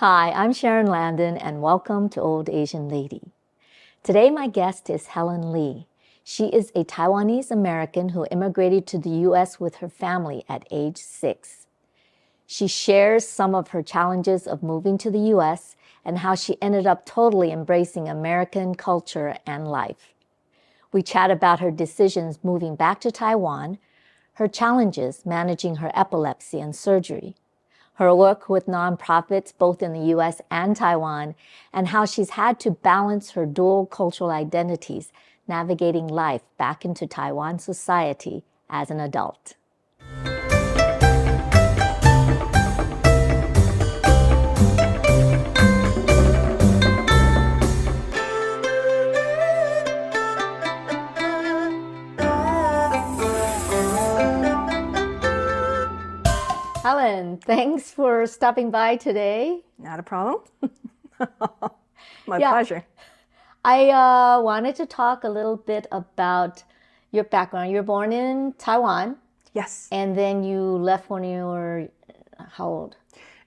Hi, I'm Sharon Landon, and welcome to Old Asian Lady. Today, my guest is Helen Lee. She is a Taiwanese American who immigrated to the U.S. with her family at age 6. She shares some of her challenges of moving to the U.S. and how she ended up totally embracing American culture and life. We chat about her decisions moving back to Taiwan, her challenges managing her epilepsy and surgery, her work with nonprofits both in the U.S. and Taiwan, and how she's had to balance her dual cultural identities, navigating life back into Taiwan society as an adult. Helen, thanks for stopping by today. Not a problem. My pleasure. I wanted to talk a little bit about your background. You're born in Taiwan. Yes. And then you left when you were how old?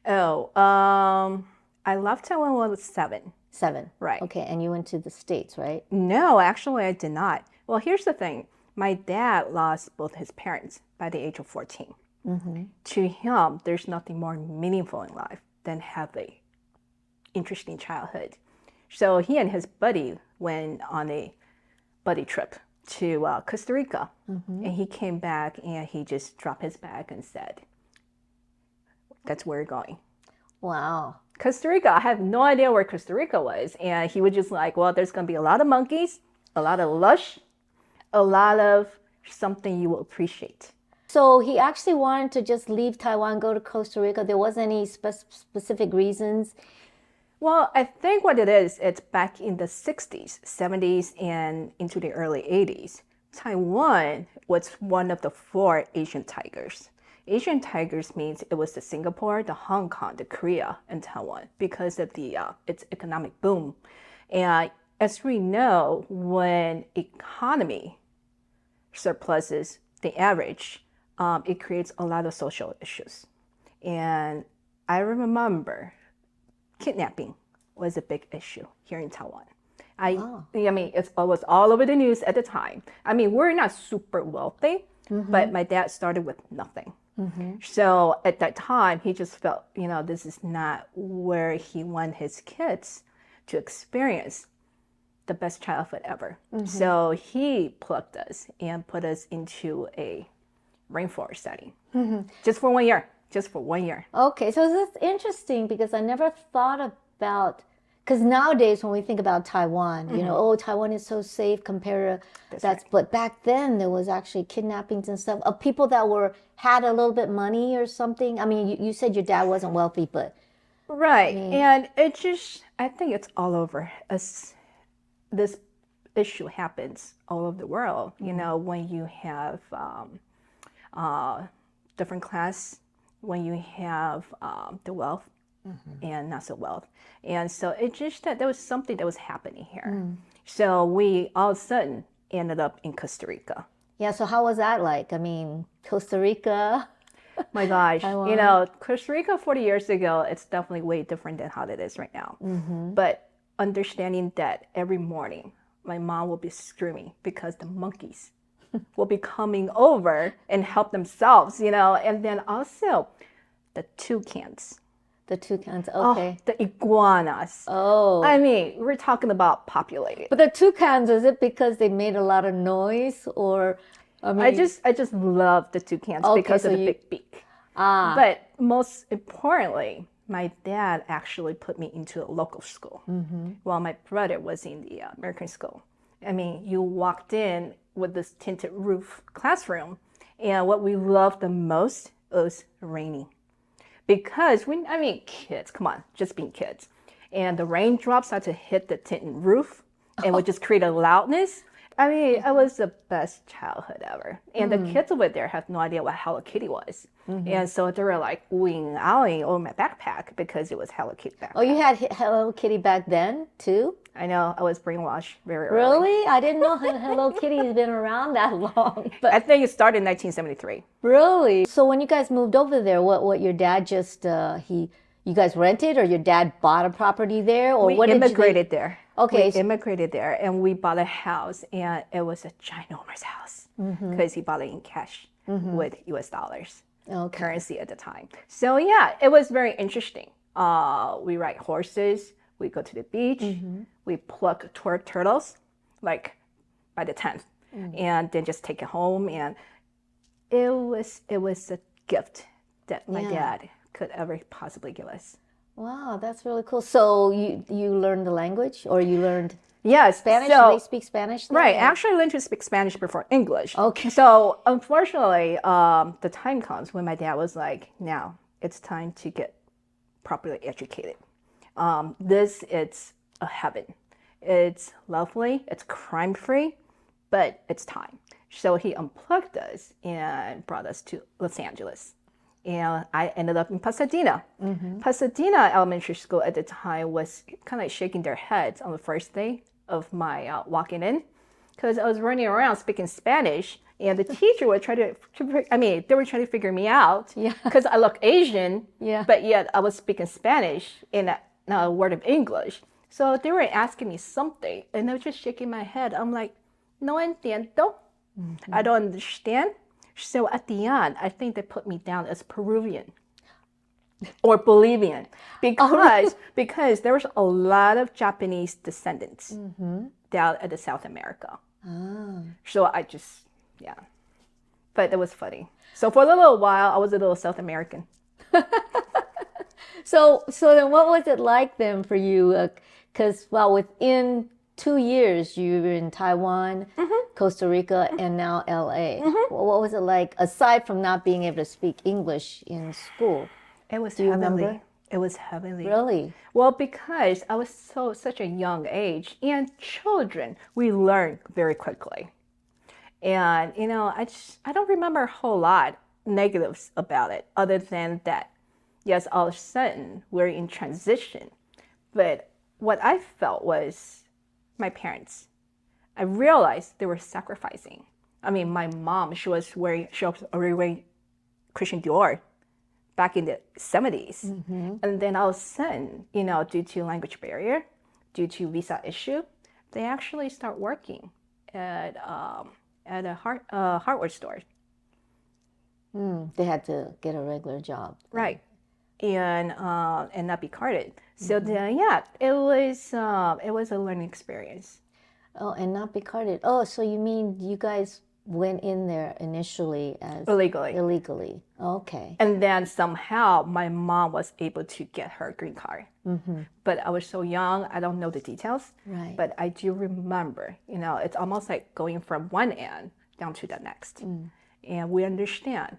I left Taiwan when I was 7. 7. Right. Okay, and you went to the States, right? No, actually I did not. Well, here's the thing. My dad lost both his parents by the age of 14. Mm-hmm. To him, there's nothing more meaningful in life than have a interesting childhood. So he and his buddy went on a buddy trip to Costa Rica. Mm-hmm. And he came back and he just dropped his bag and said, that's where we're going. Wow. Costa Rica, I have no idea where Costa Rica was. And he was just like, well, there's going to be a lot of monkeys, a lot of lush, a lot of something you will appreciate. So he actually wanted to just leave Taiwan, go to Costa Rica. There wasn't any specific reasons? Well, I think what it is, it's back in the 60s, 70s, and into the early 80s. Taiwan was one of the 4 Asian tigers. Asian tigers means it was the Singapore, the Hong Kong, the Korea, and Taiwan because of the its economic boom. And as we know, when economy surpluses the average, it creates a lot of social issues. And I remember kidnapping was a big issue here in Taiwan. I mean, it was all over the news at the time. I mean, we're not super wealthy, but my dad started with nothing. Mm-hmm. So at that time, he just felt, this is not where he wanted his kids to experience the best childhood ever. Mm-hmm. So he plucked us and put us into a rainforest setting, just for 1 year. Just for 1 year. Okay, so that's interesting because I never thought about, because nowadays when we think about Taiwan, Taiwan is so safe compared to that's right. But back then there was actually kidnappings and stuff of people that had a little bit money or something. I mean, you said your dad wasn't wealthy, but right, and it just, I think it's all over. As this issue happens all over the world, when you have different class, when you have the wealth and not so wealth. And so it just that there was something that was happening here. So we all of a sudden ended up in Costa Rica. Yeah, so how was that like? I mean, Costa Rica. My gosh, Taiwan. Costa Rica 40 years ago, it's definitely way different than how it is right now. Mm-hmm. But understanding that every morning, my mom will be screaming because the monkeys will be coming over and help themselves, and then also the toucans. The toucans, okay. The iguanas. Oh. I mean, we're talking about populated. But the toucans, is it because they made a lot of noise or? I mean, I just love the toucans because of the big beak. But most importantly, my dad actually put me into a local school while my brother was in the American school. I mean, you walked in with this tinted roof classroom, and what we loved the most was raining. Because kids, come on, just being kids. And the raindrops start to hit the tinted roof and would just create a loudness. I mean, it was the best childhood ever. And the kids over there have no idea what Hello Kitty was. And so they were like oohing, ahhing over my backpack because it was Hello Kitty backpack. Oh, you had Hello Kitty back then too? I know, I was brainwashed very early. Really? I didn't know Hello Kitty's been around that long. But I think it started in 1973. Really? So when you guys moved over there, what your dad just, he You guys rented, or your dad bought a property there, or We what did you? immigrated there. Okay. We immigrated there, and we bought a house, and it was a ginormous house because he bought it in cash with US dollars, currency at the time. So yeah, it was very interesting. We ride horses, we go to the beach, we pluck turtles, like by the 10th, and then just take it home. And it was a gift that my dad could ever possibly give us. Wow, that's really cool. So you learned the language, or you learned Spanish? So, Do they speak Spanish there? right, I actually learned to speak Spanish before English. Okay. So unfortunately, the time comes when my dad was like, now it's time to get properly educated. It's a heaven. It's lovely, it's crime-free, but it's time. So he unplugged us and brought us to Los Angeles. And I ended up in Pasadena. Pasadena Elementary School at the time was kind of like shaking their heads on the first day of my walking in, because I was running around speaking Spanish, and the teacher would try to, they were trying to figure me out because I look Asian, but yet I was speaking Spanish in a word of English. So they were asking me something, and I was just shaking my head. I'm like, no entiendo. I don't understand. So at the end, I think they put me down as Peruvian or Bolivian because there was a lot of Japanese descendants down at the South America. So I just, but it was funny. So for a little while, I was a little South American. So then what was it like then for you? Because, within 2 years, you were in Taiwan, Costa Rica, and now LA. What was it like, aside from not being able to speak English in school? It was Do you heavenly. remember? It was heavenly. Really? Well, because I was such a young age, and children, we learn very quickly. And, I don't remember a whole lot negatives about it, other than that, yes, all of a sudden, we're in transition. But what I felt was my parents. I realized they were sacrificing. I mean, my mom, she was already wearing Christian Dior back in the 70s. And then all of a sudden, due to language barrier, due to visa issue, they actually start working at a hardware store. They had to get a regular job. Right. And not be carded. So then, it was a learning experience. Oh, and not be carded. Oh, so you mean you guys went in there initially as illegally? Okay. And then somehow my mom was able to get her green card. But I was so young, I don't know the details. Right. But I do remember, it's almost like going from one end down to the next. And we understand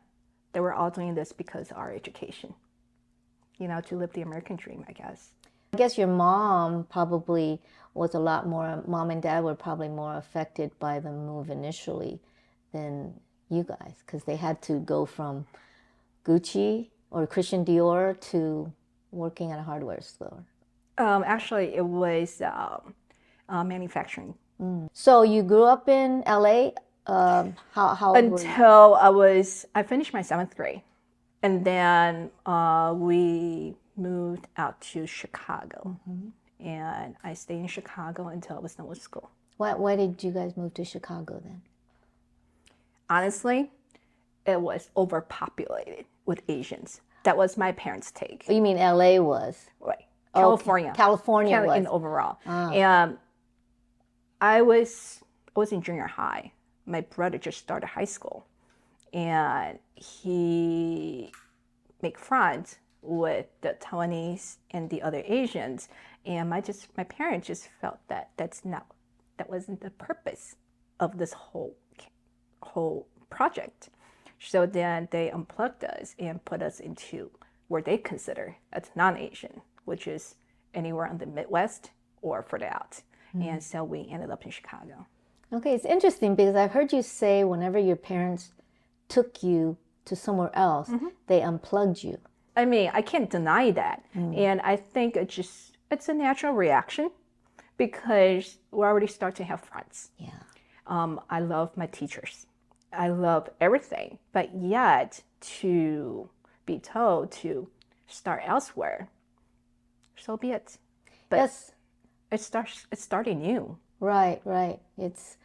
that we're all doing this because of our education. To live the American dream, I guess. I guess your mom probably was mom and dad were probably more affected by the move initially than you guys, because they had to go from Gucci or Christian Dior to working at a hardware store. Actually, it was manufacturing. So you grew up in LA? How old were you? Until I finished my 7th grade. And then we moved out to Chicago. And I stayed in Chicago until I was done with school. Why did you guys move to Chicago then? Honestly, it was overpopulated with Asians. That was my parents' take. You mean LA was? Right. California. Okay. California was. In overall. And I was in junior high. My brother just started high school. And he made friends with the Taiwanese and the other Asians. And my parents just felt that that wasn't the purpose of this whole project. So then they unplugged us and put us into where they consider as non-Asian, which is anywhere in the Midwest or further out. And so we ended up in Chicago. Okay, it's interesting because I've heard you say whenever your parents took you to somewhere else, they unplugged you. I mean, I can't deny that. And I think it's a natural reaction because we already start to have friends. Yeah. I love my teachers. I love everything. But yet to be told to start elsewhere, so be it. But Yes. it's starting new. Right, right. It's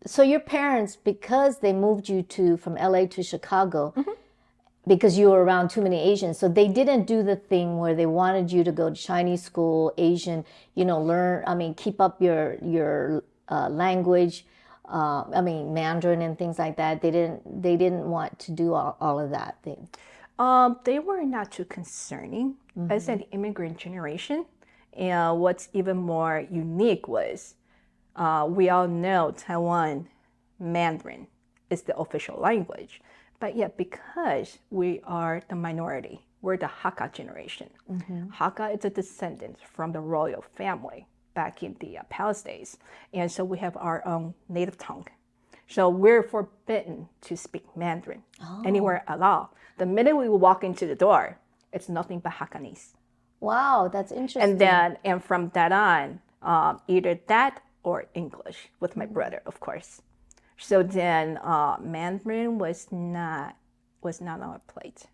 so your parents, because they moved you to from LA to Chicago, because you were around too many Asians, so they didn't do the thing where they wanted you to go to Chinese school, Asian, learn. I mean, keep up your language. I mean, Mandarin and things like that. They didn't want to do all of that thing. They were not too concerning as an immigrant generation. And what's even more unique was we all know Taiwan Mandarin is the official language. But yet, because we are the minority, we're the Hakka generation. Hakka is a descendant from the royal family back in the palace days. And so we have our own native tongue. So we're forbidden to speak Mandarin anywhere at all. The minute we walk into the door, it's nothing but Hakkanese. Wow, that's interesting. And from that on, either that or English with my brother, of course. So then Mandarin was not on our plate.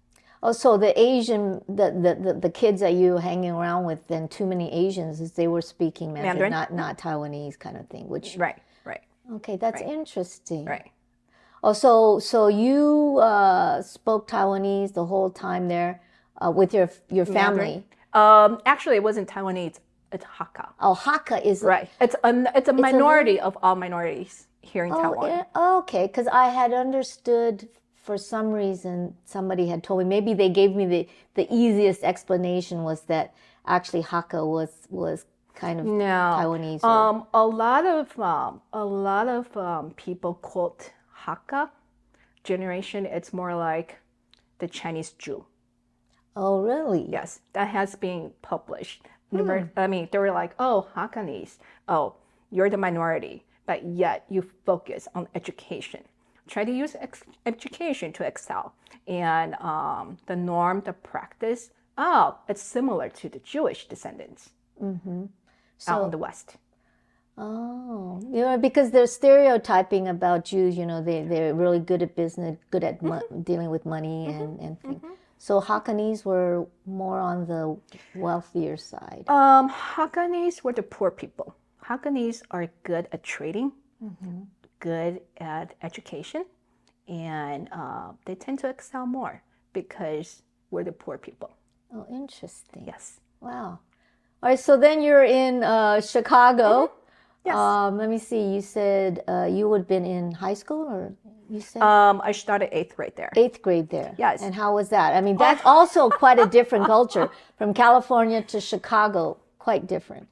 Oh, so the Asian, the kids that you were hanging around with, then too many Asians, is they were speaking Mandarin. Not Taiwanese kind of thing. Which Right. Okay, that's interesting. Right. Oh, so you spoke Taiwanese the whole time there with your family. Actually, it wasn't Taiwanese. It's Hakka. Oh, Hakka is Right. It's a minority of all minorities here in Taiwan. Yeah, okay, because I had understood for some reason somebody had told me, maybe they gave me the easiest explanation was that actually Hakka was kind of Taiwanese. A lot of people quote Hakka generation. It's more like the Chinese Jew. Oh, really? Yes, that has been published. I mean, they were like, oh, Hakkanese. Oh, you're the minority, but yet you focus on education. Try to use education to excel. And the norm, the practice, it's similar to the Jewish descendants out in the West. Oh, because they're stereotyping about Jews. They're really good at business, good at dealing with money and things. So Hakkanese were more on the wealthier side. Hakkanese were the poor people. Hakkanese are good at trading, good at education, and they tend to excel more because we're the poor people. Oh, interesting. Yes. Wow. All right, so then you're in Chicago. Yes. Let me see. You said you would have been in high school, or you said? I started 8th grade there. 8th grade there. Yes. And how was that? I mean, that's also quite a different culture from California to Chicago. Quite different.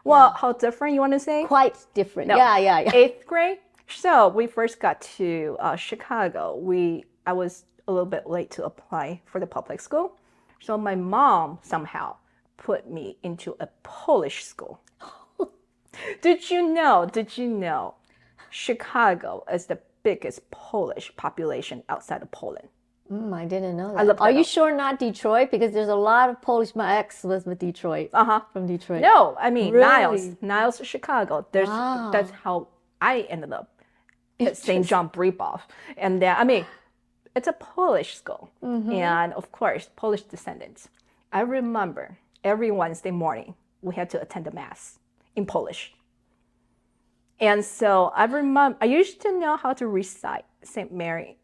Well, how different you want to say? Quite different. No. Yeah. 8th grade. So we first got to Chicago. I was a little bit late to apply for the public school, so my mom somehow put me into a Polish school. Did you know Chicago is the biggest Polish population outside of Poland? I didn't know that. Are you sure not Detroit? Because there's a lot of Polish. My ex was with Detroit. From Detroit. No, I mean Really? Niles, Chicago. That's how I ended up at St. John Brepoff. And then, I mean, it's a Polish school. And of course, Polish descendants. I remember every Wednesday morning, we had to attend the Mass in Polish. And so I used to know how to recite St. Mary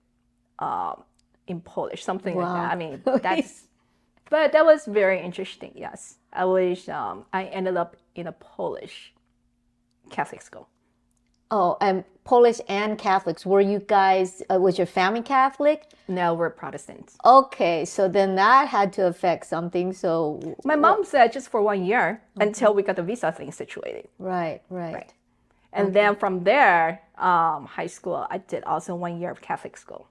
in Polish, something like that. I mean, but that was very interesting, yes. I ended up in a Polish Catholic school. Oh, and Polish and Catholics. Were you guys, was your family Catholic? No, we're Protestants. Okay, so then that had to affect something. So my mom said just for 1 year until we got the visa thing situated. Right. And then from there, high school, I did also 1 year of Catholic school.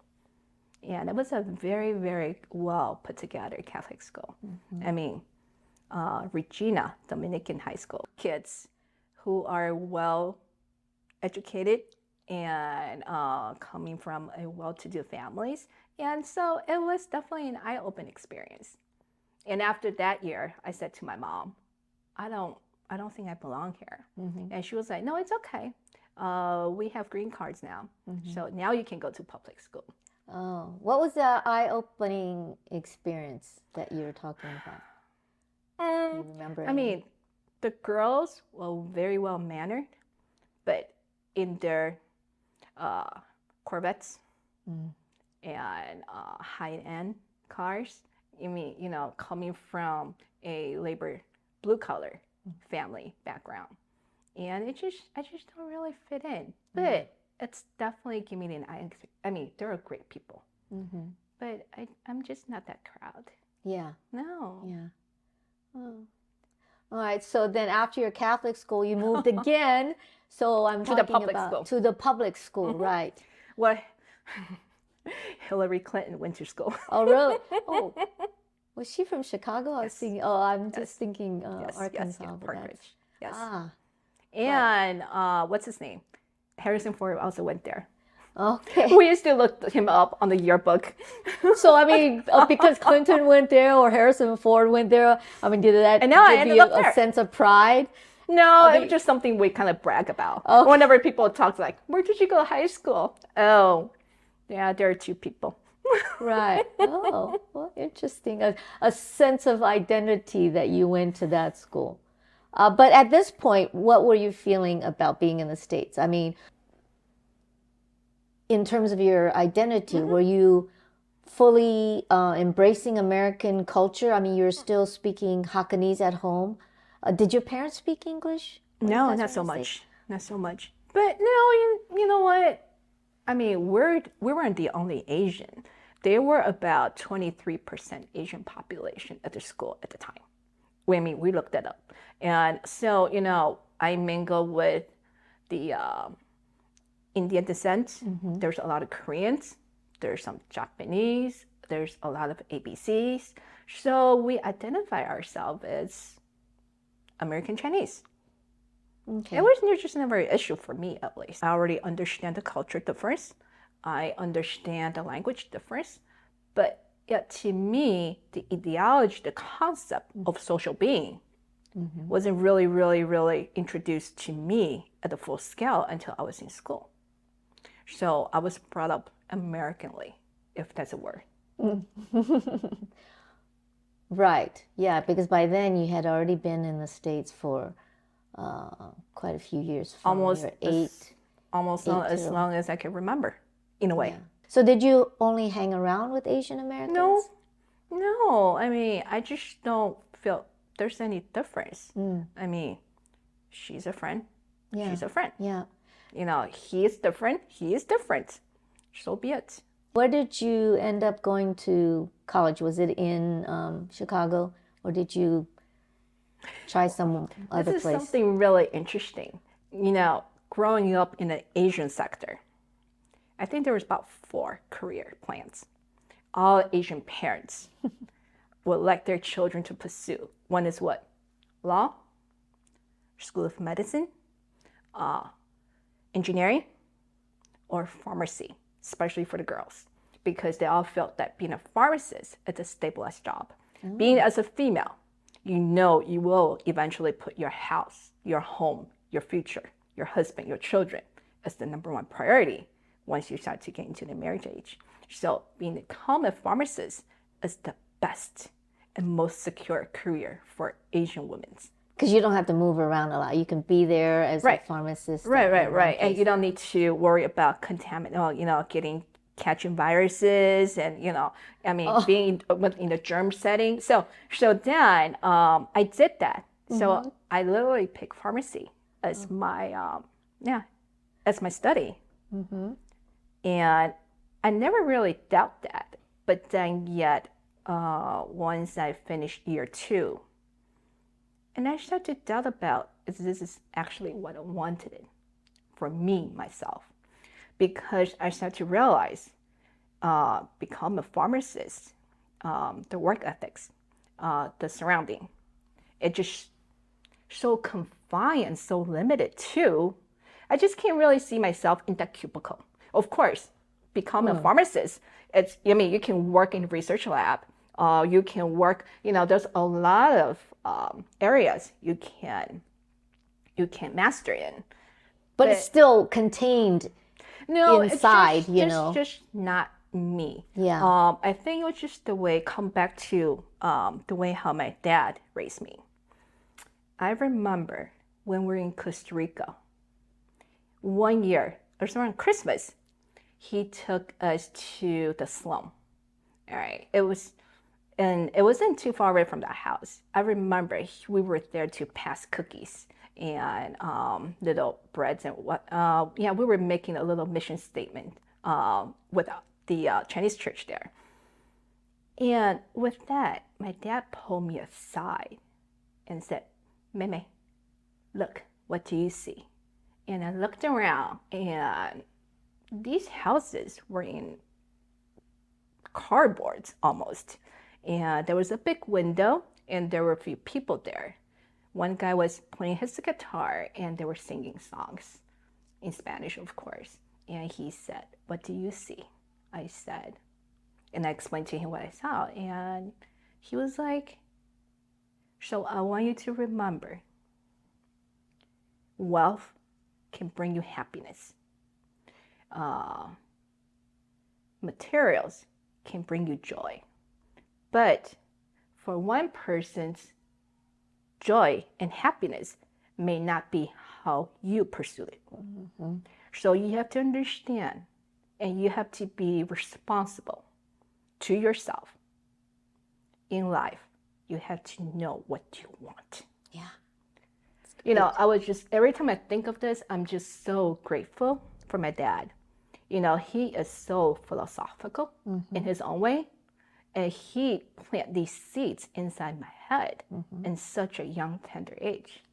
And it was a very, very well put together Catholic school. I mean, Regina Dominican High School. Kids who are well educated and coming from a well-to-do families. And so it was definitely an eye-opening experience. And after that year, I said to my mom, I don't think I belong here. And she was like, no, it's okay. We have green cards now. So now you can go to public school. Oh, what was the eye-opening experience that you were talking about? You remember I any? mean, the girls were very well mannered, but in their Corvettes and high-end cars. I mean, coming from a labor blue collar family background, and I just don't really fit in. But it's definitely giving me an eye. I mean, they're great people, but I'm just not that crowd. Yeah. No. Yeah. Oh. All right. So then after your Catholic school, you moved again. So I'm To the talking public about school. to the public school, right? What? Hillary Clinton went to school. Oh, really? Oh, was she from Chicago? I was Yes. thinking. Oh, I'm just thinking Yes, Arkansas. yes, But Park that's Ridge. Yes. ah. And what's his name? Harrison Ford also went there. Okay. We used to look him up on the yearbook. So I mean, because Clinton went there or Harrison Ford went there, I mean, did that And now I give ended you up a there. sense of pride? No, it was just something we kind of brag about. Okay. Whenever people talk like, where did you go to high school? Oh, yeah, there are two people. Right. Oh, well, interesting. A sense of identity that you went to that school. But at this point, what were you feeling about being in the States? I mean, in terms of your identity, were you fully embracing American culture? I mean, you're still speaking Hakkanese at home. Did your parents speak English? when you No, guys not were so in the much. States? Not so much. But no, you know what? I mean, we weren't the only Asian. There were about 23% Asian population at the school at the time. I mean, we looked that up. And so, I mingle with the Indian descent. There's a lot of Koreans. There's some Japanese. There's a lot of ABCs. So we identify ourselves as American Chinese. Okay. It was just never an issue for me, at least. I already understand the culture difference. I understand the language difference. But yet, to me, the ideology, the concept of social being wasn't really, really, really introduced to me at the full scale until I was in school. So I was brought up Americanly, if that's a word. Right. Yeah, because by then you had already been in the States for quite a few years. From Almost your as to- long as I can remember, in a way. Yeah. So did you only hang around with Asian Americans? No. I mean, I just don't feel there's any difference. I mean, she's a friend. Yeah. She's a friend. Yeah. He is different. He is different. So be it. Where did you end up going to college? Was it in Chicago, or did you try some other This is place? something really interesting. Growing up in the Asian sector, I think there was about 4 career plans. All Asian parents would like their children to pursue. One is what? Law, School of Medicine, engineering, or pharmacy, especially for the girls, because they all felt that being a pharmacist is a stabilized job. Being as a female, you will eventually put your house, your home, your future, your husband, your children as the number one priority once you start to get into the marriage age. So become a pharmacist is the best and most secure career for Asian women. Because you don't have to move around a lot. You can be there as a pharmacist. in one Right. And place. you don't need to worry about catching viruses and, being in the germ setting. So then I did that. So I literally picked pharmacy as my, as my study. And I never really doubt that. But then yet, once I finished year 2, and I started to doubt about if this is actually what I wanted for me, myself. Because I started to realize, become a pharmacist, the work ethics, the surrounding, it just so confined and so limited too. I just can't really see myself in that cubicle. Of course, become a pharmacist, you can work in the research lab. You can work, there's a lot of areas you can master in. But it's still contained No, inside, it's just not me. Yeah. I think it was just the way, come back to the way how my dad raised me. I remember when we were in Costa Rica, one year, it was around Christmas, he took us to the slum. All right. And it wasn't too far away from that house. I remember we were there to pass cookies and little breads and what. Yeah, we were making a little mission statement with the Chinese church there. And with that, my dad pulled me aside and said, "Meme, look, what do you see?" And I looked around, and these houses were in cardboard almost. And there was a big window, and there were a few people there. One guy was playing his guitar, and they were singing songs in Spanish, of course. And he said, "What do you see?" I said, and I explained to him what I saw. And he was like, "So I want you to remember, wealth can bring you happiness. Materials can bring you joy. But for one person's joy and happiness may not be how you pursue it. Mm-hmm. So you have to understand, and you have to be responsible to yourself. In life, you have to know what you want." Yeah. You know, I was just, every time I think of this, I'm just so grateful for my dad. You know, he is so philosophical in his own way. And he planted these seeds inside my head in such a young, tender age.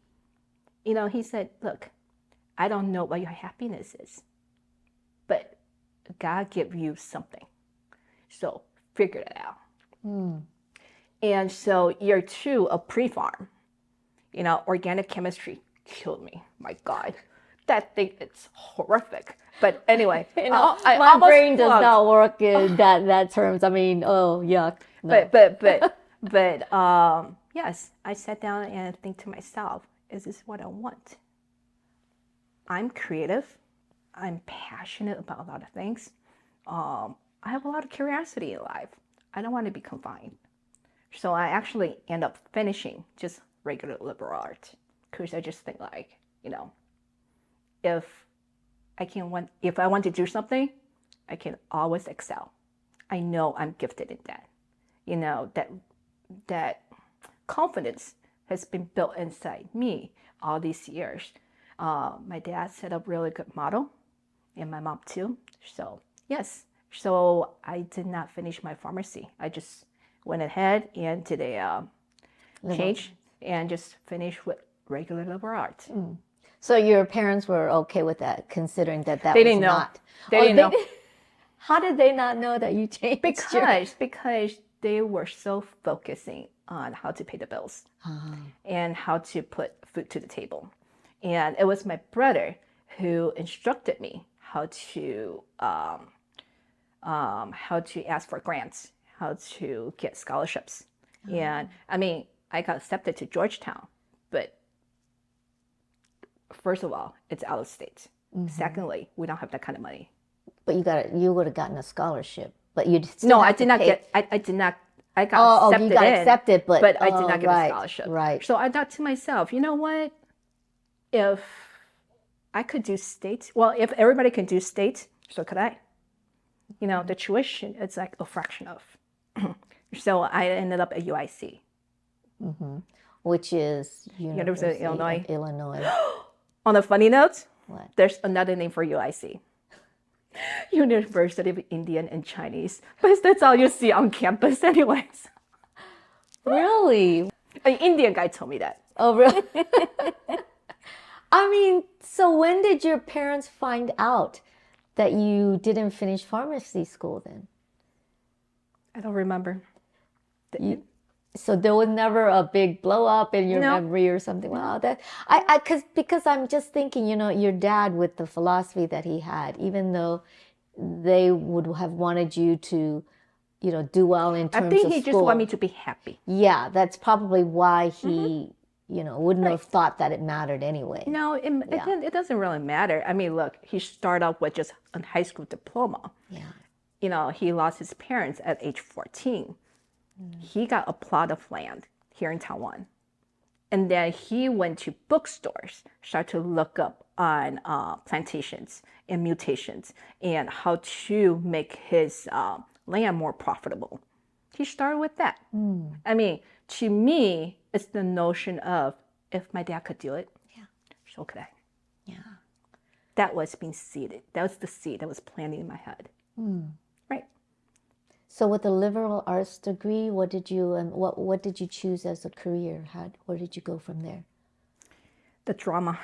You know, he said, "Look, I don't know what your happiness is, but God gave you something. So figure it out." And so year 2 of pre-farm, you know, organic chemistry killed me. My God, that thing, it's horrific. But anyway, You know, my brain does not work in that terms. I mean, oh, yuck. No. But yes, I sat down and think to myself, is this what I want? I'm creative. I'm passionate about a lot of things. I have a lot of curiosity in life. I don't want to be confined. So I actually end up finishing just regular liberal art because I just think like, you know, if I want to do something, I can always excel. I know I'm gifted in that. You know, that confidence has been built inside me all these years. My dad set up really good model, and my mom too. So yes, so I did not finish my pharmacy. I just went ahead and did a change and just finished with regular liberal arts. So your parents were okay with that, considering that They didn't know. not. They didn't know. How did they not know that you changed? Because they were so focusing on how to pay the bills and how to put food to the table. And it was my brother who instructed me how to ask for grants, how to get scholarships. And I mean, I got accepted to Georgetown, but first of all, it's out of state. Secondly, we don't have that kind of money. But you would have gotten a scholarship. But you no, I did not get. I did not. I got accepted. You got accepted, but I did not get a scholarship. Right. So I thought to myself, you know what? If I could do state, well, if everybody can do state, so could I. You know, the tuition it's like a fraction of. So I ended up at UIC, which is University of Illinois. On a funny note, What? There's another name for UIC. University of Indian and Chinese. But that's all you see on campus anyways. Really? An Indian guy told me that. Oh, really? I mean, so when did your parents find out that you didn't finish pharmacy school then? I don't remember. So there was never a big blow up in your memory or something. Wow, that because I'm just thinking, you know, your dad with the philosophy that he had, even though they would have wanted you to, you know, do well in terms of school. I think he just wanted me to be happy. Yeah, that's probably why he, you know, wouldn't have thought that it mattered anyway. No, it doesn't really matter. I mean, look, he started off with just a high school diploma. Yeah. he lost his parents at age 14. He got a plot of land here in Taiwan. And then he went to bookstores, started to look up on plantations and mutations and how to make his land more profitable. He started with that. I mean, to me, it's the notion of if my dad could do it, so could I. Yeah. That was being seeded. That was the seed that was planted in my head. Right. So with the liberal arts degree, what did you choose as a career? Where did you go from there? The drama.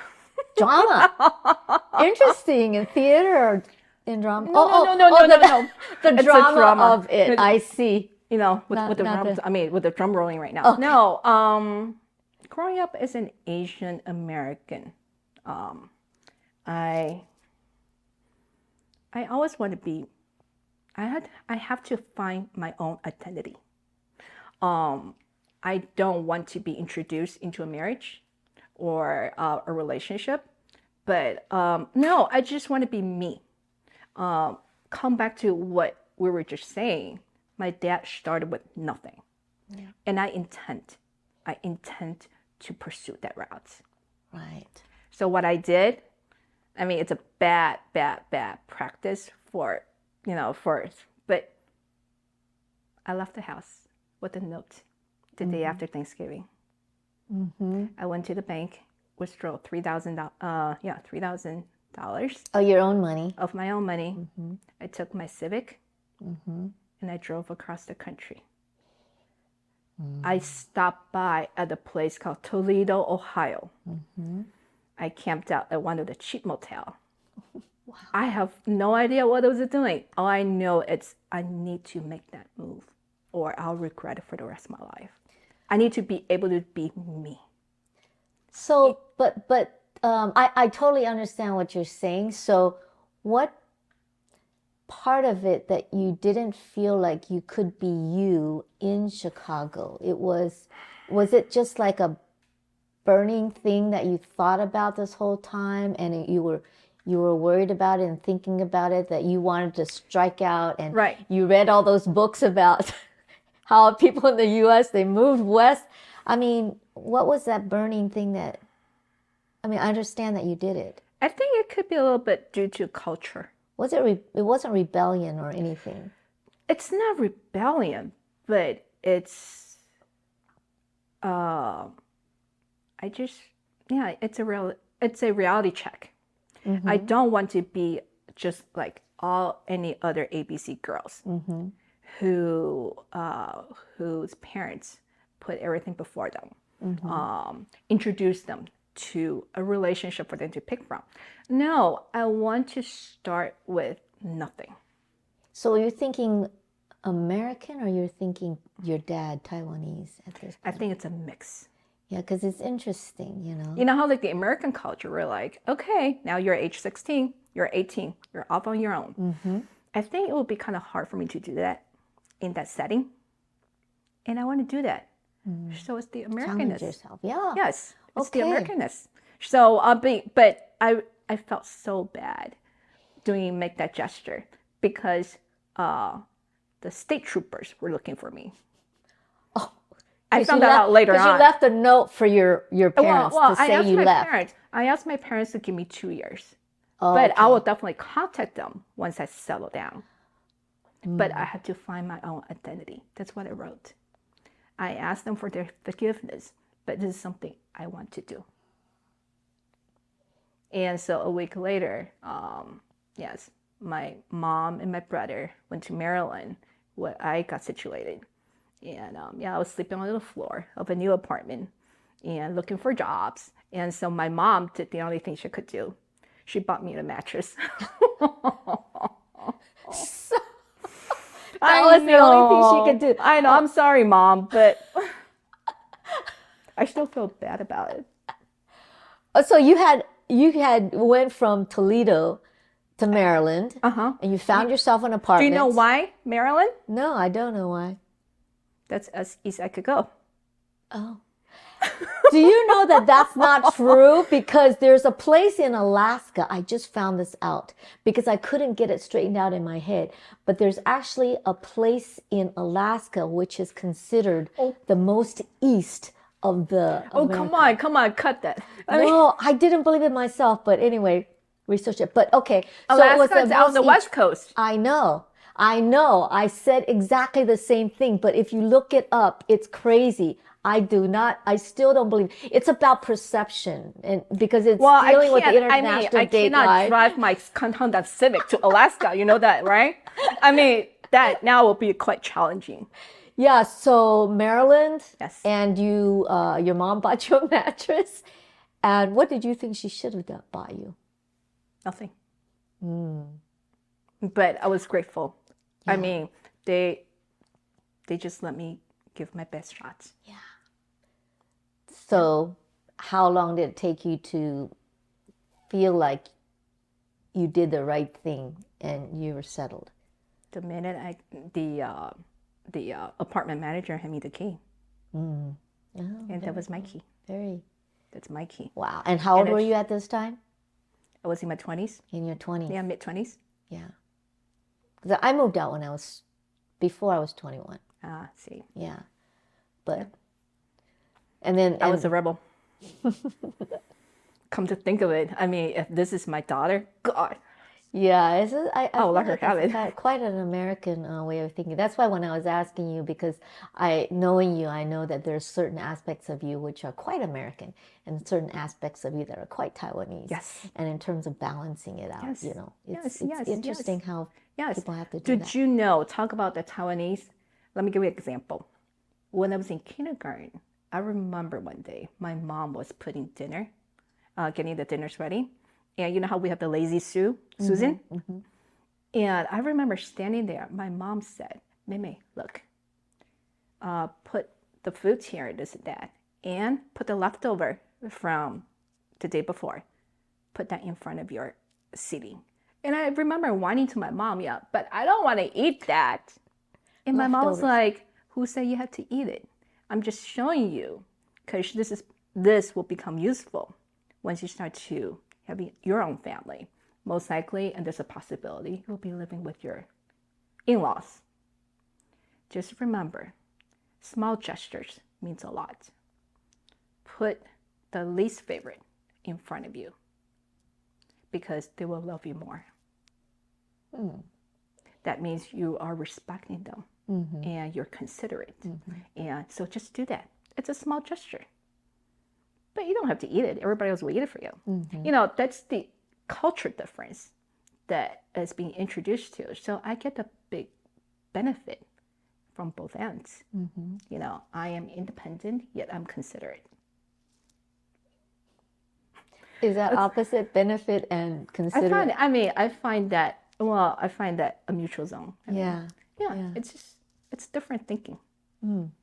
Drama. Interesting. In theater or in drama? No. The It's a drama, drama of it. I see. With the drum rolling right now. Okay. No. Growing up as an Asian American, I always want to be. I have to find my own identity. I don't want to be introduced into a marriage or a relationship, but no, I just want to be me. Come back to what we were just saying. My dad started with nothing, and I intend to pursue that route. Right. So what I did, I mean, it's a bad practice but I left the house with a note the day after Thanksgiving. I went to the bank, withdrew $3,000. Oh, your own money. Of my own money. I took my Civic and I drove across the country. I stopped by at a place called Toledo, Ohio. I camped out at one of the cheap motels. Wow. I have no idea what I was doing. All I know is I need to make that move or I'll regret it for the rest of my life. I need to be able to be me. So, I totally understand what you're saying. So what part of it that you didn't feel like you could be you in Chicago? Was it just like a burning thing that you thought about this whole time and you were worried about it and thinking about it, that you wanted to strike out, and you read all those books about how people in the US, they moved west? I mean, what was that burning thing I understand that you did it. I think it could be a little bit due to culture. It wasn't rebellion or anything. It's not rebellion, but it's it's a reality check. I don't want to be just like any other ABC girls whose parents put everything before them, introduce them to a relationship for them to pick from. No, I want to start with nothing. So are you thinking American or you're thinking your dad Taiwanese at this point? I think it's a mix. Yeah, because it's interesting, You know how like the American culture, we're like, okay, now you're age 16, you're 18, you're off on your own. I think it would be kind of hard for me to do that in that setting. And I want to do that. So it's the Americanness. Challenge yourself, yeah. Yes, it's the Americanness. So, but I felt so bad make that gesture because the state troopers were looking for me. I found that out later on. Because you left a note for your parents to say you left. I asked my parents to give me 2 years. But I will definitely contact them once I settle down. But I had to find my own identity. That's what I wrote. I asked them for their forgiveness, but this is something I want to do. And so a week later, yes, my mom and my brother went to Maryland where I got situated. And I was sleeping on the floor of a new apartment and looking for jobs. And so my mom did the only thing she could do. She bought me a mattress. That was the only thing she could do. I know. I'm sorry, Mom, but I still feel bad about it. So you had went from Toledo to Maryland, and you found yourself an apartment. Do you know why Maryland? No, I don't know why. That's as east as I could go. Oh. Do you know that that's not true? Because there's a place in Alaska, I just found this out because I couldn't get it straightened out in my head. But there's actually a place in Alaska which is considered the most east of the Oh, America. come on, cut that. I mean, No, I didn't believe it myself, but anyway, research it. But okay, so it was Alaska is out on the most West Coast. I know. I know. I said exactly the same thing, but if you look it up, it's crazy. I still don't believe. It's about perception and because it's Well, dealing with the I mean, international I cannot dateline. drive my Honda Civic to Alaska. You know that, right? I mean, that now will be quite challenging. Yeah, so Maryland, Yes. and you, your mom bought you a mattress. And what did you think she should have done, bought you? Nothing. But I was grateful. I mean, they just let me give my best shots. Yeah. So, how long did it take you to feel like you did the right thing and you were settled? The minute the apartment manager handed me the key, Oh, and that was my key. very. That's my key. Wow. And how old were you at this time? I was in my 20s. In your 20s? Yeah, mid 20s. Yeah. 'Cause I moved out before I was 21. Ah, see. Yeah. But, and then. I was a rebel. Come to think of it, I mean, if this is my daughter, God. Yeah, I Oh, let feel her like have it's it. quite an American way of thinking. That's why when I was asking you, because knowing you, I know that there's certain aspects of you which are quite American and certain aspects of you that are quite Taiwanese. Yes. And in terms of balancing it out, Yes. it's Yes, interesting yes. how Yes. people have to do that. Did you know, talk about the Taiwanese? Let me give you an example. When I was in kindergarten, I remember one day my mom was putting dinner, getting the dinners ready. And you know how we have the lazy Susan? And I remember standing there. My mom said, Mimi, look, put the foods here, this and that, and put the leftover from the day before. Put that in front of your seating. And I remember whining to my mom, yeah, but I don't want to eat that. And my mom was like, who said you had to eat it? I'm just showing you, because this will become useful once you start to have your own family. Most likely, and there's a possibility, you'll be living with your in-laws. Just remember, small gestures means a lot. Put the least favorite in front of you because they will love you more. That means you are respecting them and you're considerate. And so just do that. It's a small gesture. But you don't have to eat it. Everybody else will eat it for you. You know, that's the culture difference that is being introduced to. So I get the big benefit from both ends. You know, I am independent, yet I'm considerate. Is that opposite benefit and considerate? I find that a mutual zone. Yeah. It's different thinking.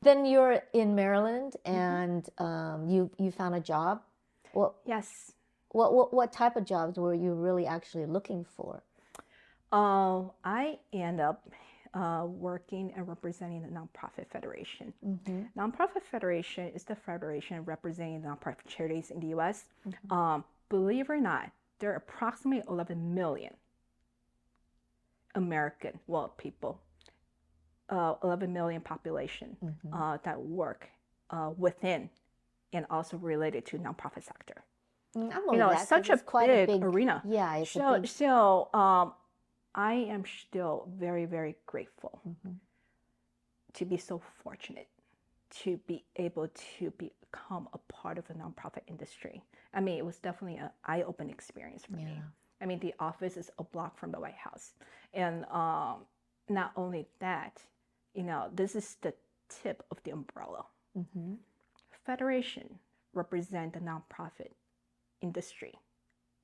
Then you're in Maryland and you found a job. Well, Yes. What type of jobs were you really actually looking for? I end up working and representing the Nonprofit Federation. Nonprofit Federation is the federation representing nonprofit charities in the U.S. Believe it or not, there are approximately 11 million American, people, 11 million population that work within and also related to nonprofit sector. It's such a big arena. Yeah, it's so I am still very, very grateful to be so fortunate to be able to become a part of the nonprofit industry. I mean, it was definitely an eye-opening experience for me. I mean, the office is a block from the White House. And not only that, this is the tip of the umbrella. Federation represent the nonprofit industry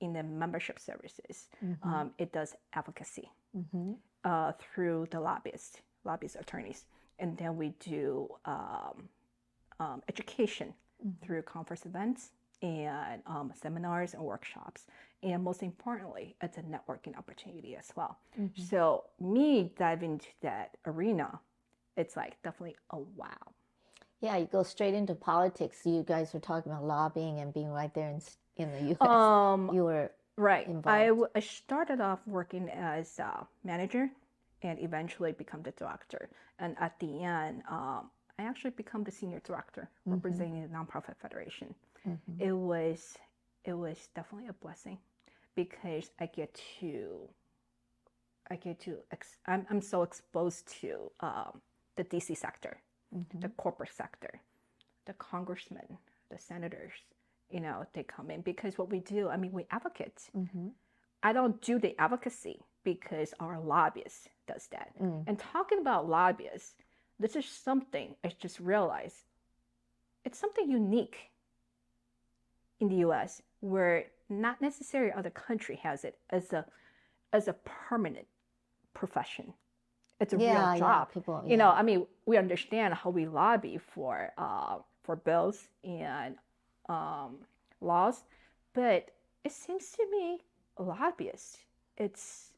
in the membership services. It does advocacy through the lobbyist attorneys. And then we do education through conference events and seminars and workshops. And most importantly, it's a networking opportunity as well. So me diving into that arena, it's like definitely a wow. Yeah, you go straight into politics. You guys were talking about lobbying and being right there in the U.S. You were Right. involved. I started off working as a manager and eventually become the director. And at the end, I actually become the senior director representing the Nonprofit Federation. It was definitely a blessing because I'm so exposed to the DC sector, the corporate sector, the congressmen, the senators, they come in because what we do, I mean, we advocate. I don't do the advocacy because our lobbyist does that. And talking about lobbyists, this is something I just realized. It's something unique in the U.S. where not necessarily other country has it as a permanent profession. It's a real job. People, I mean, we understand how we lobby for bills and laws, but it seems to me lobbyists, it's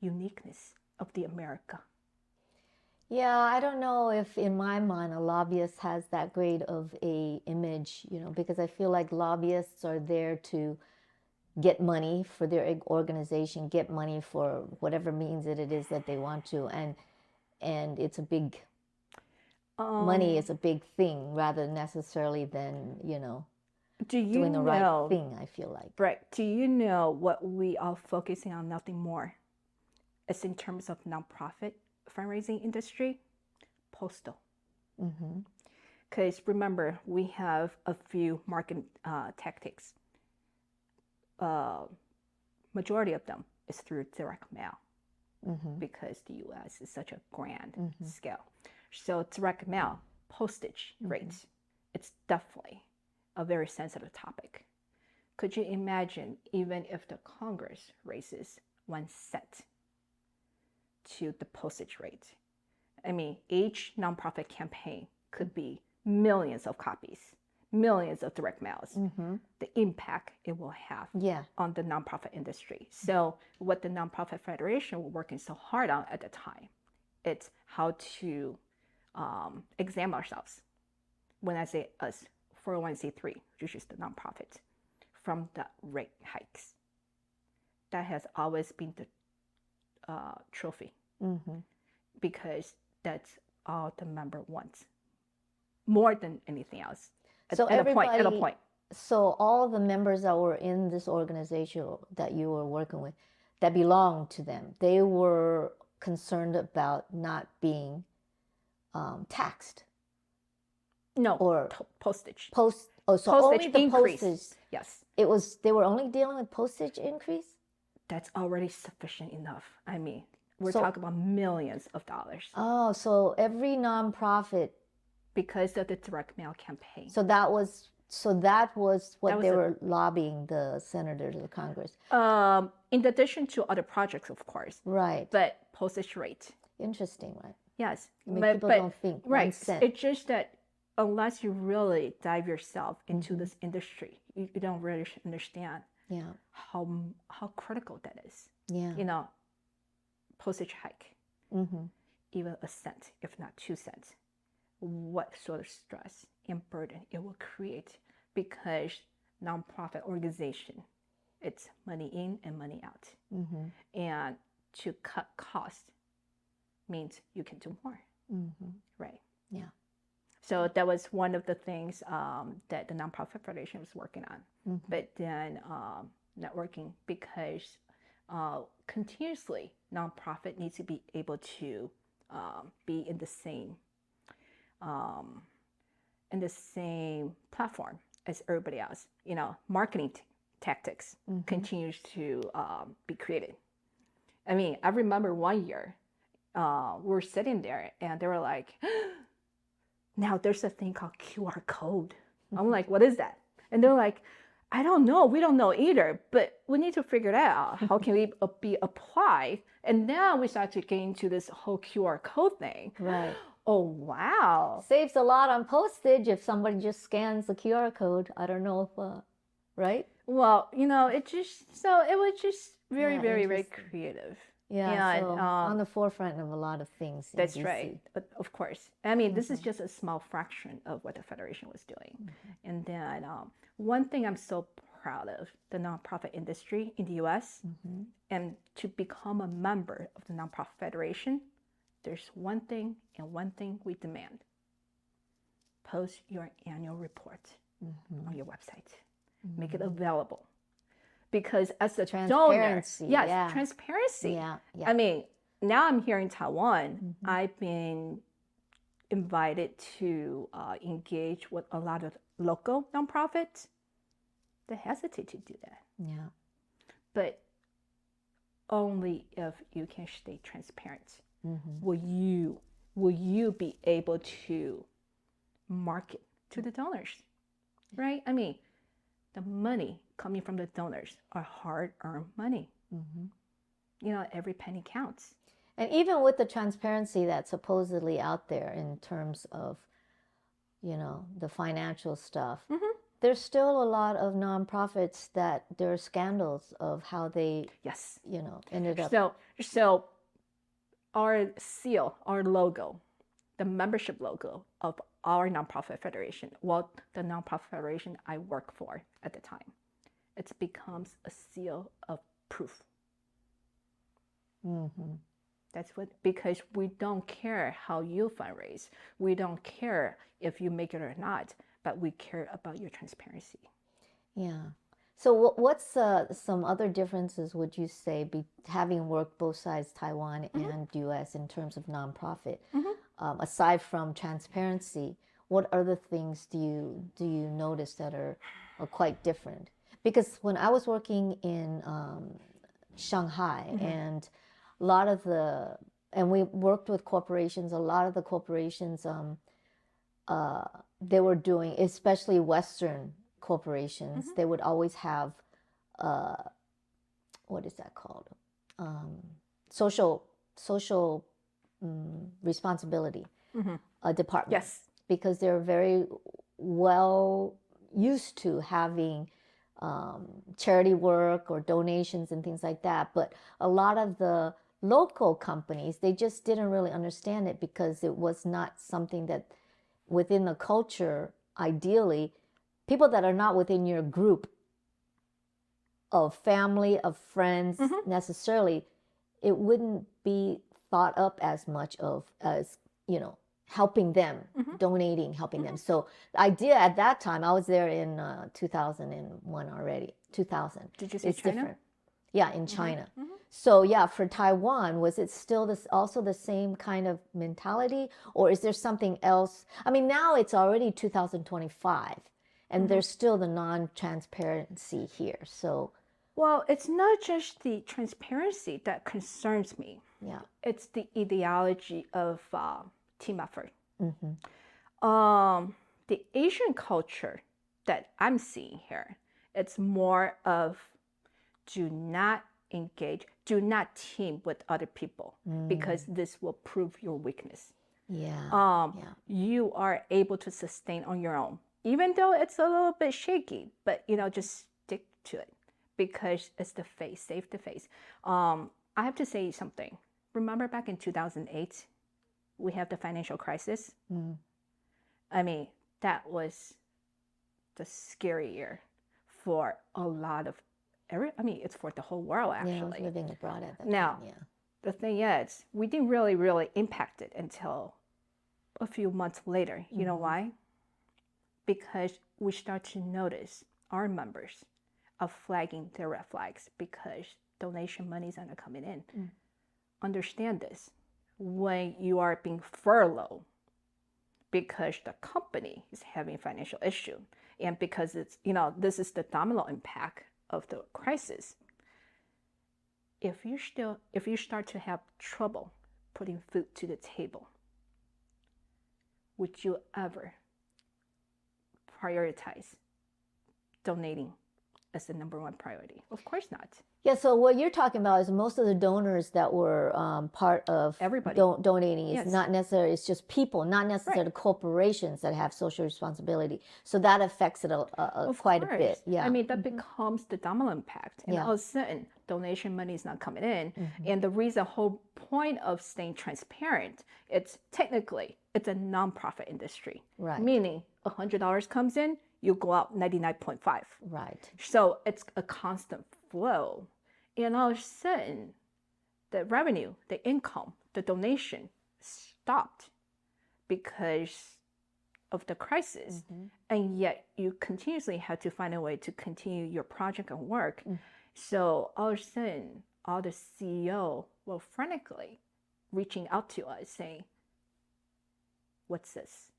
uniqueness of the America. Yeah, I don't know if in my mind a lobbyist has that great of a image, because I feel like lobbyists are there to get money for their organization, get money for whatever means it is that they want to, and it's a big money is a big thing rather necessarily than doing the right thing. I feel like right. Do you know what we are focusing on? Nothing more. It's in terms of nonprofit fundraising industry, postal. Because remember, we have a few market tactics. Majority of them is through direct mail because the U.S. is such a grand scale. So direct mail, postage rates, it's definitely a very sensitive topic. Could you imagine even if the Congress raises 1 cent to the postage rate? I mean, each nonprofit campaign could be millions of copies, millions of direct mails, the impact it will have on the nonprofit industry. So what the Nonprofit Federation were working so hard on at the time, it's how to examine ourselves. When I say us, 401c3, which is the nonprofit, from the rate hikes. That has always been the trophy because that's all the member wants, more than anything else. So at a point. So all the members that were in this organization that you were working with, that belonged to them, they were concerned about not being taxed. No, or postage. So postage only the increase. postage. Yes, they were only dealing with postage increase. That's already sufficient enough. I mean, we're talking about millions of dollars. Oh, so every nonprofit, because of the direct mail campaign. So that was what they were lobbying the senators of the Congress. In addition to other projects, of course. Right. But postage rate. Interesting, right? Yes. I mean, people don't think. Right. It's just that unless you really dive yourself into this industry, you don't really understand how critical that is. Yeah. Postage hike, even 1 cent, if not 2 cents. What sort of stress and burden it will create, because nonprofit organization, it's money in and money out. And to cut costs means you can do more. Right. Yeah. So that was one of the things that the Nonprofit Federation was working on. But then not working because continuously nonprofit needs to be able to be in the same platform as everybody else. Marketing tactics continues to be created. I mean, I remember one year we were sitting there and they were like, now there's a thing called QR code. I'm like, what is that? And they're like, I don't know. We don't know either, but we need to figure it out. How can we be applied? And now we start to get into this whole QR code thing. Right. Oh, wow. Saves a lot on postage if somebody just scans the QR code. I don't know if, right? Well, it was just very, very, very creative. Yeah, And so on the forefront of a lot of things in that's DC. right. But of course, I mean, this is just a small fraction of what the Federation was doing. And then one thing I'm so proud of the nonprofit industry in the US, and to become a member of the Nonprofit Federation, there's one thing and one thing we demand. Post your annual report on your website. Make it available. Because as a donor, Transparency, yes, yeah. transparency. Yeah, yeah. I mean, now I'm here in Taiwan. I've been invited to engage with a lot of local nonprofits. They hesitate to do that, Yeah. but only if you can stay transparent. Will you be able to market to the donors, right? I mean, the money coming from the donors are hard-earned money. You know, every penny counts. And even with the transparency that's supposedly out there in terms of, you know, the financial stuff, there's still a lot of nonprofits that there are scandals of how they, Yes. you know, ended up. So our seal, our logo, the membership logo of our nonprofit federation, well, the nonprofit federation I work for at the time, it becomes a seal of proof. That's what, because we don't care how you fundraise. We don't care if you make it or not, but we care about your transparency. Yeah. So what's some other differences, would you say, having worked both sides, Taiwan and U.S., in terms of nonprofit? Aside from transparency, what other things do you notice that are quite different? Because when I was working in Shanghai, and a lot of and we worked with corporations, a lot of the corporations, they were doing, especially Western corporations, they would always have, what is that called? Social responsibility department. Yes. Because they're very well used to having charity work or donations and things like that. But a lot of the local companies, they just didn't really understand it because it was not something that within the culture, ideally, people that are not within your group of family, of friends necessarily, it wouldn't be thought up as much as, you know, helping them, donating, helping them. So the idea at that time, I was there in 2001 already, 2000. Did you say it's China? different. Yeah, in China. So yeah, for Taiwan, was it still also the same kind of mentality, or is there something else? I mean, now it's already 2025, and there's still the non-transparency here. So, well, it's not just the transparency that concerns me. yeah, It's the ideology of team effort. The Asian culture that I'm seeing here, it's more of do not engage, do not team with other people because this will prove your weakness. yeah, You are able to sustain on your own, even though it's a little bit shaky, but you know, just stick to it because it's the face, save the face. I have to say something. Remember back in 2008, we have the financial crisis. I mean, that was the scary year for a lot of it's for the whole world, actually. Yeah, I was living abroad at that Now, time, yeah. the thing is, we didn't really impact it until a few months later. You know why? Because we start to notice our members are flagging their red flags because donation monies are not coming in. Understand this. When you are being furloughed because the company is having financial issue and because it's, you know, this is the domino impact of the crisis. If you start to have trouble putting food to the table, would you ever prioritize donating as the number one priority. Of course not. Yeah, so what you're talking about is most of the donors that were part of Everybody. donating is Yes. not necessarily, it's just people, not necessarily Right. corporations that have social responsibility. So that affects it quite a bit. Yeah. I mean, that becomes the domino impact. And Yeah. all of a sudden, donation money is not coming in. And the reason, whole point of staying transparent, it's technically, it's a nonprofit industry. Right. Meaning, $100 comes in, you go out 99.5. Right. So it's a constant flow. And all of a sudden, the revenue, the income, the donation stopped because of the crisis. And yet you continuously have to find a way to continue your project and work. So all of a sudden, all the CEO will frantically reaching out to us saying, what's this?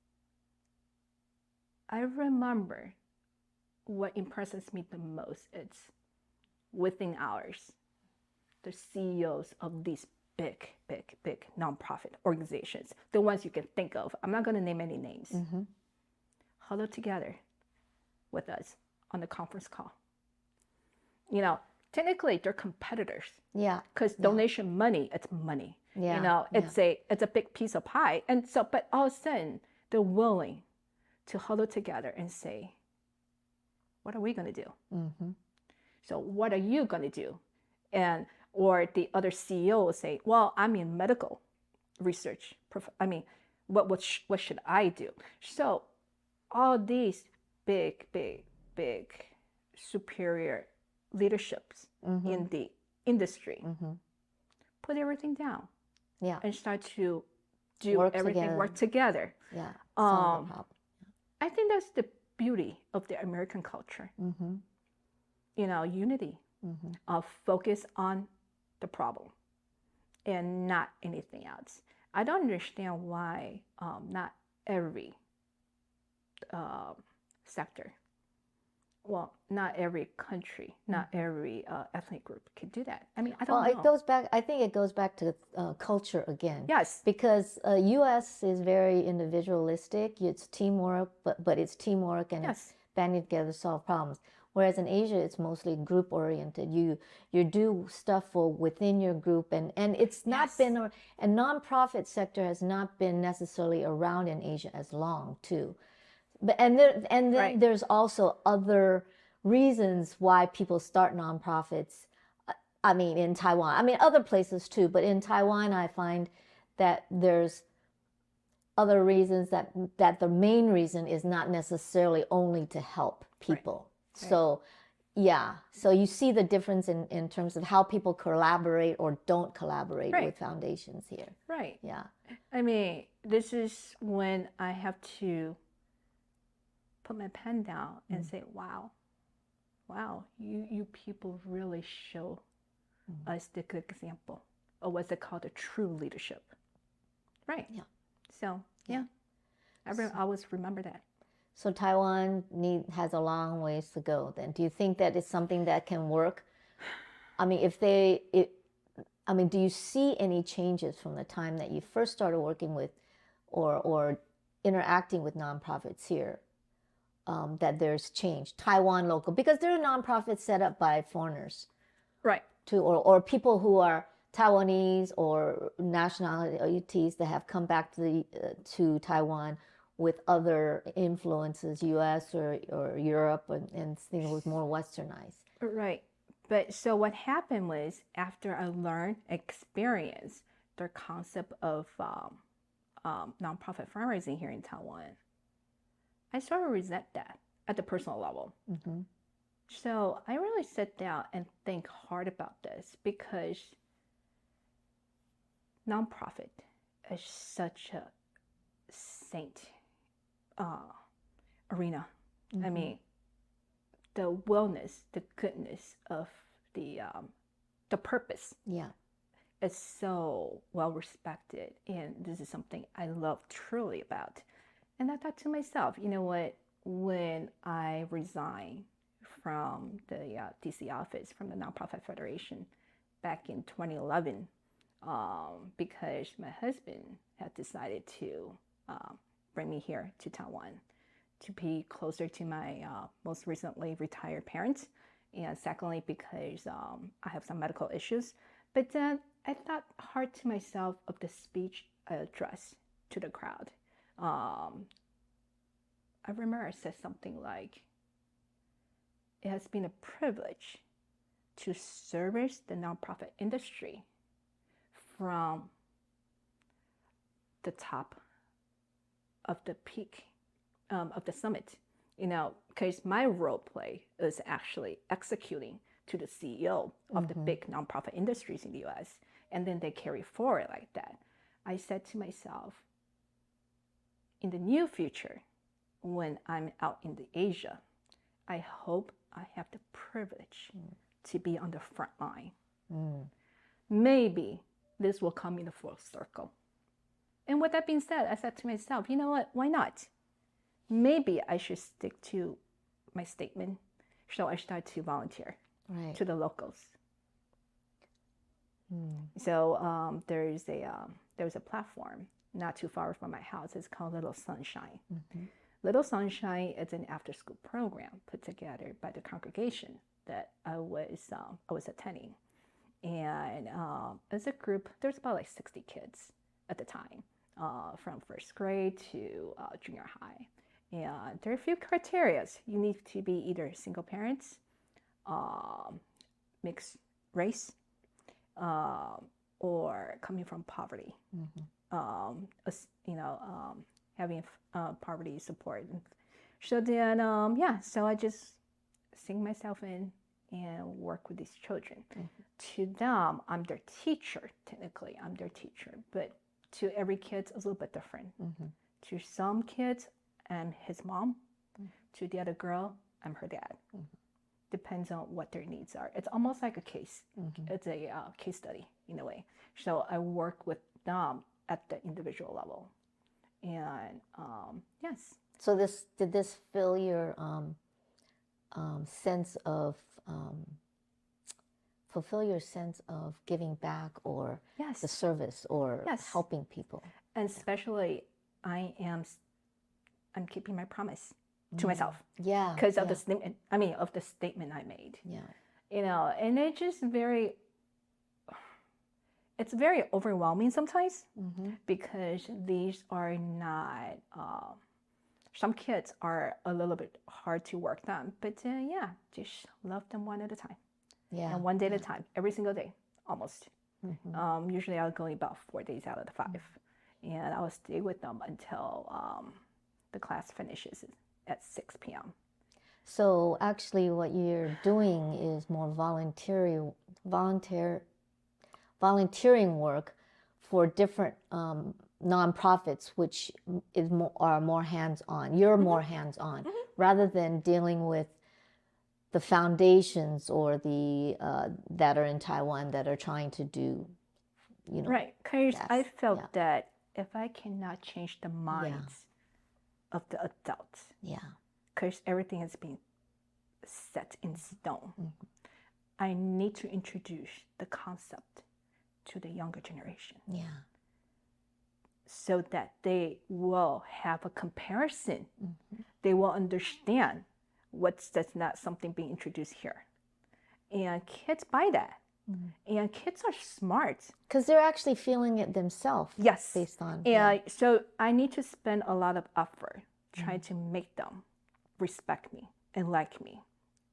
I remember what impresses me the most, it's within hours, the CEOs of these big nonprofit organizations, the ones you can think of, I'm not going to name any names, huddled together with us on the conference call. You know, technically they're competitors. Yeah. Because donation money, it's money. Yeah. You know, it's a big piece of pie. And so, but all of a sudden, they're willing to huddle together and say, what are we going to do? So what are you going to do? And or the other CEO will say, well, I'm in medical research. I mean, what should I do? So all these big superior leaderships in the industry put everything down and start to do work together. Yeah. Solve the problem. I think that's the beauty of the American culture. You know, unity, focus on the problem and not anything else. I don't understand why not every sector, well, not every country, not every ethnic group can do that. I mean, I don't know. It goes back, I think it goes back to culture again. Yes. Because U.S. is very individualistic. It's teamwork, but it's teamwork and it's banding together to solve problems. Whereas in Asia, it's mostly group oriented. You do stuff for within your group, and it's not been a nonprofit sector has not been necessarily around in Asia as long too. But then there's also other reasons why people start nonprofits. I mean, in Taiwan, I mean other places too, but in Taiwan, I find that there's other reasons that the main reason is not necessarily only to help people. So, yeah. So you see the difference in terms of how people collaborate or don't collaborate with foundations here. Right. Yeah. I mean, this is when I have to put my pen down and say, wow, you people really show us the good example of what's called a true leadership. Right. Yeah. So, I always remember that. So Taiwan has a long ways to go then. Do you think that it's something that can work? I mean, do you see any changes from the time that you first started working with or interacting with nonprofits here, that there's change? Taiwan local, because there are nonprofits set up by foreigners. Right. Or people who are Taiwanese or nationalities that have come back to Taiwan with other influences, U.S. or Europe, and things was more westernized. Right. But so what happened was, after I learned, experienced the concept of nonprofit fundraising here in Taiwan, I sort of resent that at the personal level. So I really sit down and think hard about this, because nonprofit is such a saint arena. I mean, the wellness, the goodness of the purpose is so well respected, and this is something I love truly about. And I thought to myself, you know what, when I resigned from the DC office, from the Nonprofit Federation back in 2011, because my husband had decided to bring me here to Taiwan to be closer to my most recently retired parents. and secondly, because I have some medical issues. But then I thought hard to myself of the speech I addressed to the crowd. I remember I said something like, it has been a privilege to service the nonprofit industry from the top of the peak of the summit, because my role play is actually executing to the CEO of the big nonprofit industries in the US, and then they carry forward like that. I said to myself, in the near future, when I'm out in the Asia, I hope I have the privilege to be on the front line. Maybe this will come in a full circle. And with that being said, I said to myself, you know what, why not? Maybe I should stick to my statement. So I started to volunteer to the locals. So there's a platform not too far from my house. It's called Little Sunshine. Little Sunshine is an after-school program put together by the congregation that I was attending. And as a group, there's about like 60 kids at the time, from first grade to junior high. And there are a few criteria. You need to be either single parents, mixed race, or coming from poverty. Having poverty support. So then, so I just sing myself in and work with these children. To them, I'm their teacher, technically. I'm their teacher. But to every kid, it's a little bit different. To some kids, I'm his mom. To the other girl, I'm her dad. Depends on what their needs are. It's almost like a case. It's a case study in a way. So I work with them at the individual level. And yes. So did this fill your sense of fulfill your sense of giving back, or the service, or helping people? And especially, I'm keeping my promise to myself. Because of the statement. Of the statement I made. And it's just it's very overwhelming sometimes, because these are not. Some kids are a little bit hard to work on, but just love them one at a time. And one day at a time, every single day, almost. Usually I'll go about 4 days out of the 5. And I'll stay with them until the class finishes at 6 p.m. So actually what you're doing is more volunteering work for different nonprofits, which are more hands-on. You're more hands-on, rather than dealing with the foundations or the that are in Taiwan that are trying to do, Right, because I felt that if I cannot change the minds of the adults, because everything has been set in stone, I need to introduce the concept to the younger generation. So that they will have a comparison. They will understand that's not something being introduced here. And kids buy that. And kids are smart. Because they're actually feeling it themselves. Based on. So I need to spend a lot of effort trying to make them respect me and like me.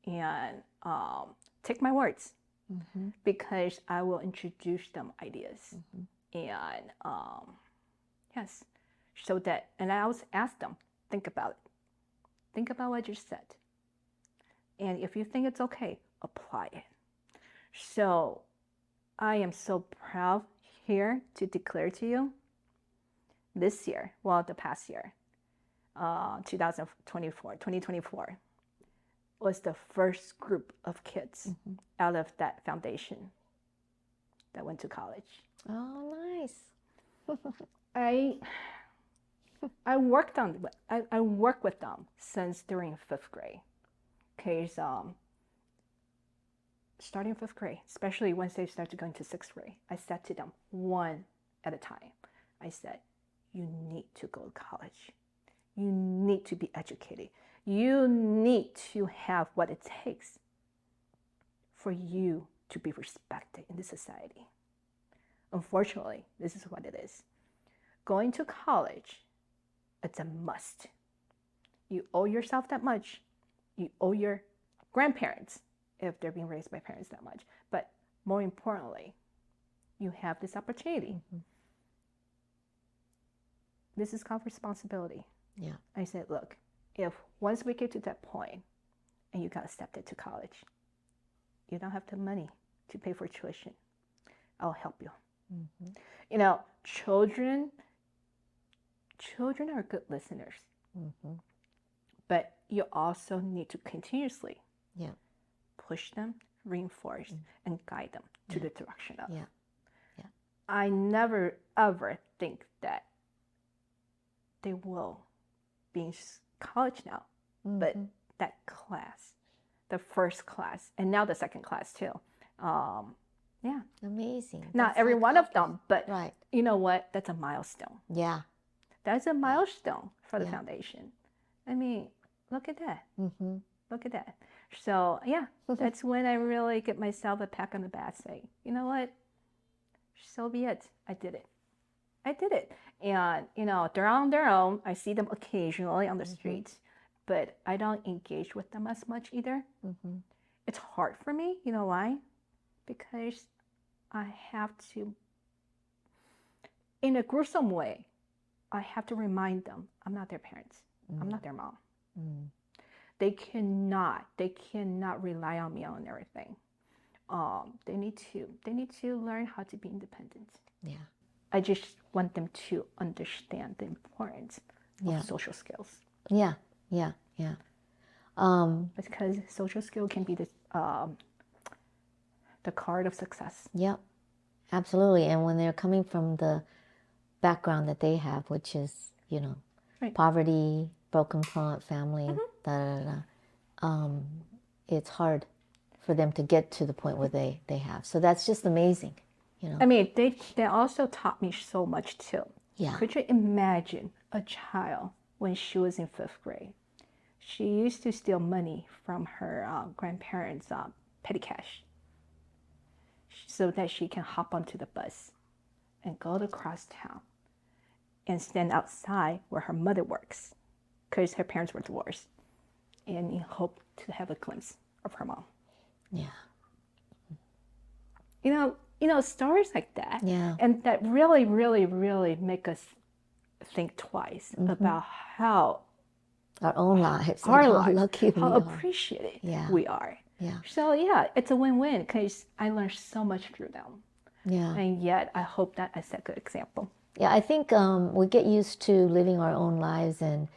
And take my words. Because I will introduce them ideas. And so that, and I always ask them, think about it. Think about what you said. And if you think it's okay, apply it. So I am so proud here to declare to you this year, the past year, 2024, was the first group of kids out of that foundation that went to college. Oh, nice. I work with them since during 5th grade. Because starting 5th grade, especially once they start to go into 6th grade, I said to them one at a time. I said, you need to go to college. You need to be educated. You need to have what it takes for you to be respected in this society. Unfortunately, this is what it is. Going to college, it's a must. You owe yourself that much. You owe your grandparents, if they're being raised by parents, that much. But more importantly, you have this opportunity. Mm-hmm. This is called responsibility. Yeah. I said, look, if once we get to that point and you got accepted to college, you don't have the money to pay for tuition, I'll help you. Mm-hmm. You know, children are good listeners. Mm-hmm. But you also need to continuously push them, reinforce, and guide them to the direction of. Yeah. I never, ever think that they will be in college now. Mm-hmm. But that class, the first class, and now the second class too. Amazing. Not every one of them, but right. You know what? That's a milestone. Yeah. That's a milestone for the foundation. I mean, look at that. Mm-hmm. Look at that. So, that's when I really get myself a pat on the back, say, you know what? So be it. I did it. And, you know, they're on their own. I see them occasionally on the streets, but I don't engage with them as much either. Mm-hmm. It's hard for me. You know why? Because I have to, in a gruesome way, I have to remind them I'm not their parents. I'm not their mom. They cannot rely on me on everything. They need to learn how to be independent. Yeah. I just want them to understand the importance of social skills. Yeah. Because social skill can be the card of success. Yep. Absolutely. And when they're coming from the background that they have, which is, you know, poverty, broken family, it's hard for them to get to the point where they have. So that's just amazing, you know. I mean, they also taught me so much too. Yeah. Could you imagine a child when she was in 5th grade? She used to steal money from her grandparents' petty cash so that she can hop onto the bus and go across town and stand outside where her mother works, because her parents were divorced, and in hope to have a glimpse of her mom. Yeah. You know, stories like that. Yeah. And that really, really, really make us think twice about how our own lives, how lucky how appreciated we are. Yeah. So it's a win-win, because I learned so much through them. Yeah. And yet I hope that I set a good example. Yeah, I think we get used to living our own lives, and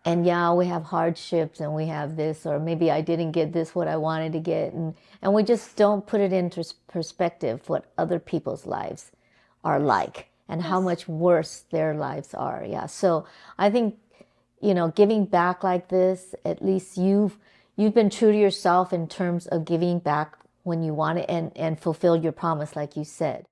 we have hardships, and we have this, or maybe I didn't get this what I wanted to get, and we just don't put it into perspective what other people's lives are like, and how much worse their lives are. Yeah. So I think, you know, giving back like this, at least you've been true to yourself in terms of giving back when you want it, and fulfill your promise, like you said.